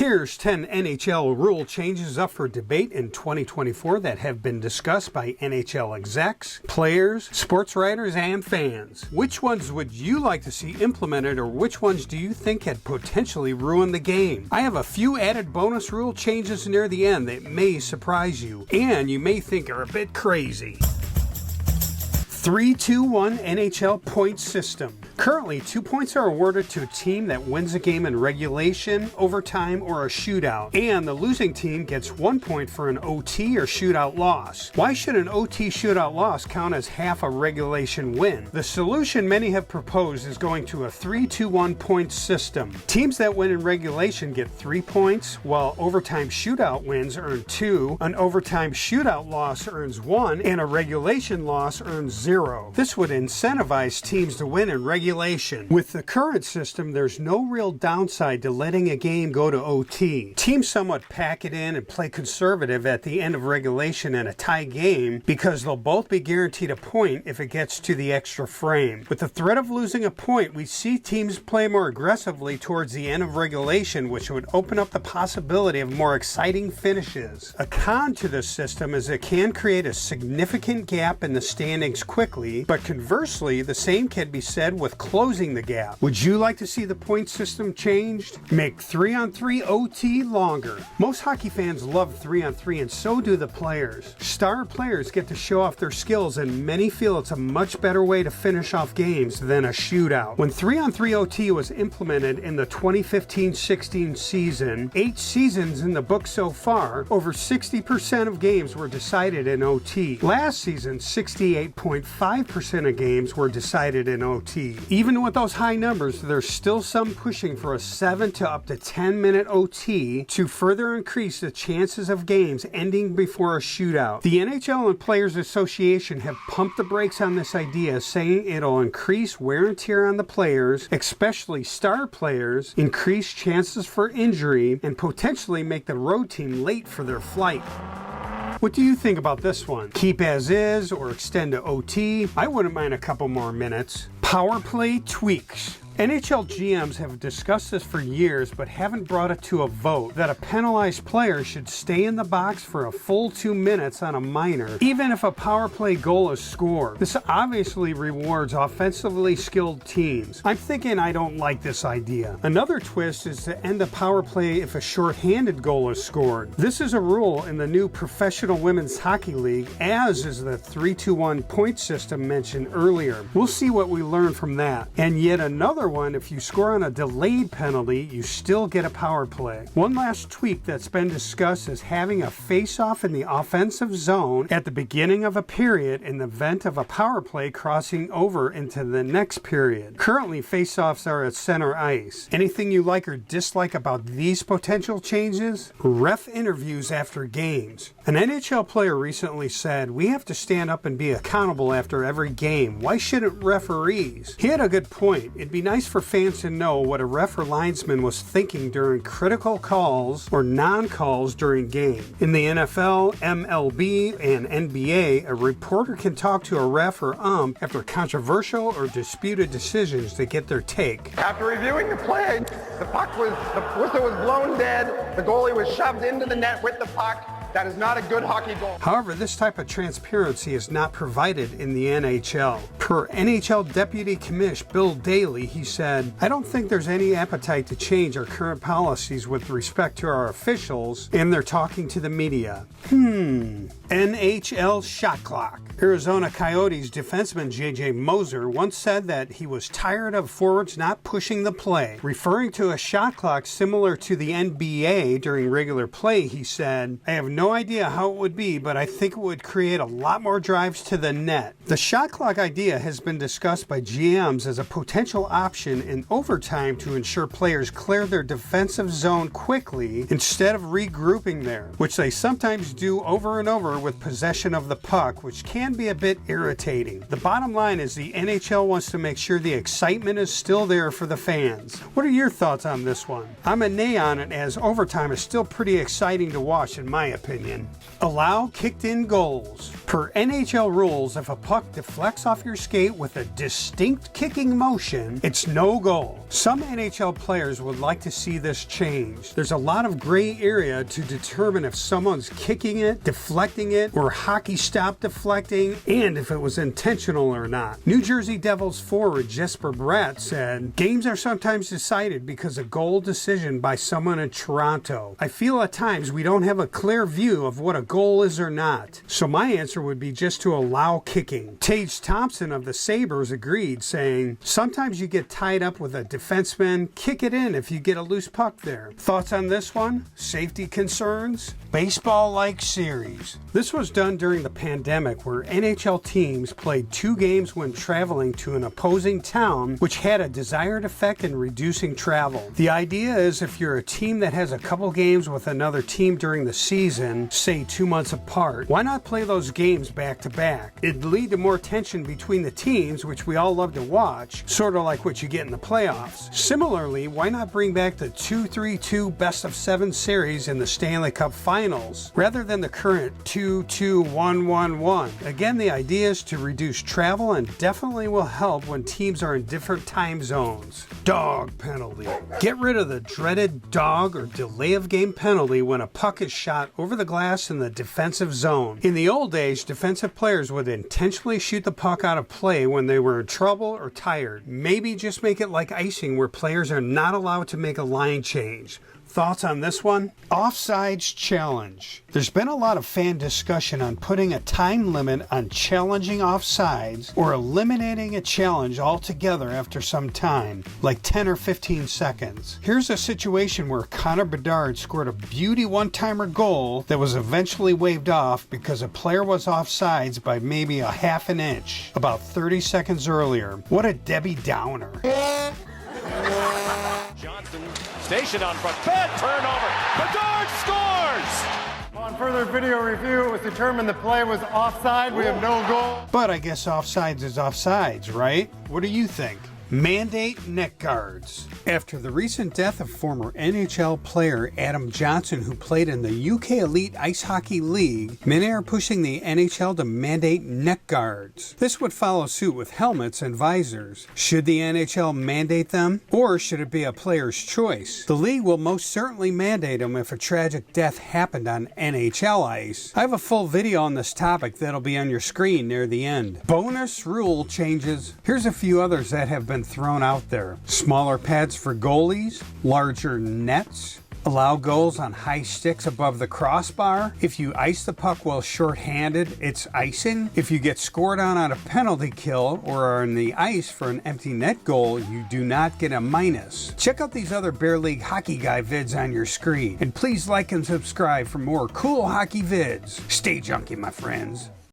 Here's 10 NHL rule changes up for debate in 2024 that have been discussed by NHL execs, players, sports writers, and fans. Which ones would you like to see implemented, or which ones do you think had potentially ruined the game? I have a few added bonus rule changes near the end that may surprise you, and you may think are a bit crazy. 3-2-1 NHL Points System. Currently, 2 points are awarded to a team that wins a game in regulation, overtime, or a shootout, and the losing team gets 1 point for an OT or shootout loss. Why should an OT shootout loss count as half a regulation win? The solution many have proposed is going to a 3-2-1 point system. Teams that win in regulation get 3 points, while overtime shootout wins earn 2, an overtime shootout loss earns 1, and a regulation loss earns 0. This would incentivize teams to win in regulation. With the current system, there's no real downside to letting a game go to OT. Teams somewhat pack it in and play conservative at the end of regulation in a tie game because they'll both be guaranteed a point if it gets to the extra frame. With the threat of losing a point, we see teams play more aggressively towards the end of regulation, which would open up the possibility of more exciting finishes. A con to this system is it can create a significant gap in the standings quickly, but conversely, the same can be said with closing the gap. Would you like to see the point system changed? Make 3-on-3 OT longer. Most hockey fans love 3-on-3, and so do the players. Star players get to show off their skills, and many feel it's a much better way to finish off games than a shootout. When 3-on-3 OT was implemented in the 2015-16 season, 8 seasons in the book so far, over 60% of games were decided in OT. Last season, 68.5% of games were decided in OT. Even with those high numbers, there's still some pushing for a 7 to up to 10-minute OT to further increase the chances of games ending before a shootout. The NHL and Players Association have pumped the brakes on this idea, saying it'll increase wear and tear on the players, especially star players, increase chances for injury, and potentially make the road team late for their flight. What do you think about this one? Keep as is or extend to OT? I wouldn't mind a couple more minutes. Power play tweaks. NHL GMs have discussed this for years but haven't brought it to a vote that a penalized player should stay in the box for a full 2 minutes on a minor, even if a power play goal is scored. This obviously rewards offensively skilled teams. I'm thinking I don't like this idea. Another twist is to end the power play if a shorthanded goal is scored. This is a rule in the new Professional Women's Hockey League, as is the 3-2-1 point system mentioned earlier. We'll see what we learn from that. And yet another one, if you score on a delayed penalty, you still get a power play. One last tweak that's been discussed is having a face-off in the offensive zone at the beginning of a period in the event of a power play crossing over into the next period. Currently, face-offs are at center ice. Anything you like or dislike about these potential changes? Ref interviews after games. An NHL player recently said, "We have to stand up and be accountable after every game. Why shouldn't referees?" He had a good point. It'd be nice for fans to know what a ref or linesman was thinking during critical calls or non-calls during game. In the NFL, MLB, and NBA, a reporter can talk to a ref or ump after controversial or disputed decisions to get their take. After reviewing the play, the whistle was blown dead, the goalie was shoved into the net with the puck. That is not a good hockey goal. However, this type of transparency is not provided in the NHL. Per NHL Deputy Commish Bill Daly, he said, "I don't think there's any appetite to change our current policies with respect to our officials, and they're talking to the media." NHL Shot Clock. Arizona Coyotes defenseman J.J. Moser once said that he was tired of forwards not pushing the play. Referring to a shot clock similar to the NBA during regular play, he said, "I have no idea how it would be, but I think it would create a lot more drives to the net." The shot clock idea has been discussed by GMs as a potential option in overtime to ensure players clear their defensive zone quickly instead of regrouping there, which they sometimes do over and over with possession of the puck, which can be a bit irritating. The bottom line is the NHL wants to make sure the excitement is still there for the fans. What are your thoughts on this one? I'm a nay on it, as overtime is still pretty exciting to watch in my opinion. Allow kicked in goals. Per NHL rules, if a puck deflects off your skate with a distinct kicking motion, it's no goal. Some NHL players would like to see this change. There's a lot of gray area to determine if someone's kicking it, deflecting it, or hockey stop deflecting, and if it was intentional or not. New Jersey Devils forward Jesper Bratt said, "Games are sometimes decided because of goal decision by someone in Toronto. I feel at times we don't have a clear view of what a goal is or not. So my answer would be just to allow kicking." Tage Thompson of the Sabres agreed, saying, "Sometimes you get tied up with a defenseman, kick it in if you get a loose puck there." Thoughts on this one? Safety concerns? Baseball-like series. This was done during the pandemic where NHL teams played 2 games when traveling to an opposing town, which had a desired effect in reducing travel. The idea is if you're a team that has a couple games with another team during the season, say 2 months apart, why not play those games back to back? It'd lead to more tension between the teams, which we all love to watch, sort of like what you get in the playoffs. Similarly, why not bring back the 2-3-2 best-of-7 series in the Stanley Cup Finals, rather than the current 2-2-1-1-1? Again, the idea is to reduce travel and definitely will help when teams are in different time zones. Dog penalty. Get rid of the dreaded dog or delay of game penalty when a puck is shot over the glass in the defensive zone. In the old days, defensive players would intentionally shoot the puck out of play when they were in trouble or tired. Maybe just make it like icing where players are not allowed to make a line change. Thoughts on this one? Offsides challenge. There's been a lot of fan discussion on putting a time limit on challenging offsides or eliminating a challenge altogether after some time, like 10 or 15 seconds. Here's a situation where Connor Bedard scored a beauty one-timer goal that was eventually waved off because a player was offsides by maybe a half an inch about 30 seconds earlier. What a Debbie Downer. Johnson stationed on front, bad turnover, Bedard scores! On further video review, it was determined the play was offside. We have no goal. But I guess offsides is offsides, right? What do you think? Mandate neck guards. After the recent death of former NHL player Adam Johnson, who played in the UK Elite Ice Hockey League, many are pushing the NHL to mandate neck guards. This would follow suit with helmets and visors. Should the NHL mandate them, or should it be a player's choice? The league will most certainly mandate them if a tragic death happened on NHL ice. I have a full video on this topic that'll be on your screen near the end. Bonus rule changes. Here's a few others that have been thrown out there. Smaller pads for goalies, larger nets, allow goals on high sticks above the crossbar. If you ice the puck while shorthanded, it's icing. If you get scored on a penalty kill or are on the ice for an empty net goal, you do not get a minus. Check out these other Bear League Hockey Guy vids on your screen. And please like and subscribe for more cool hockey vids. Stay junky, my friends.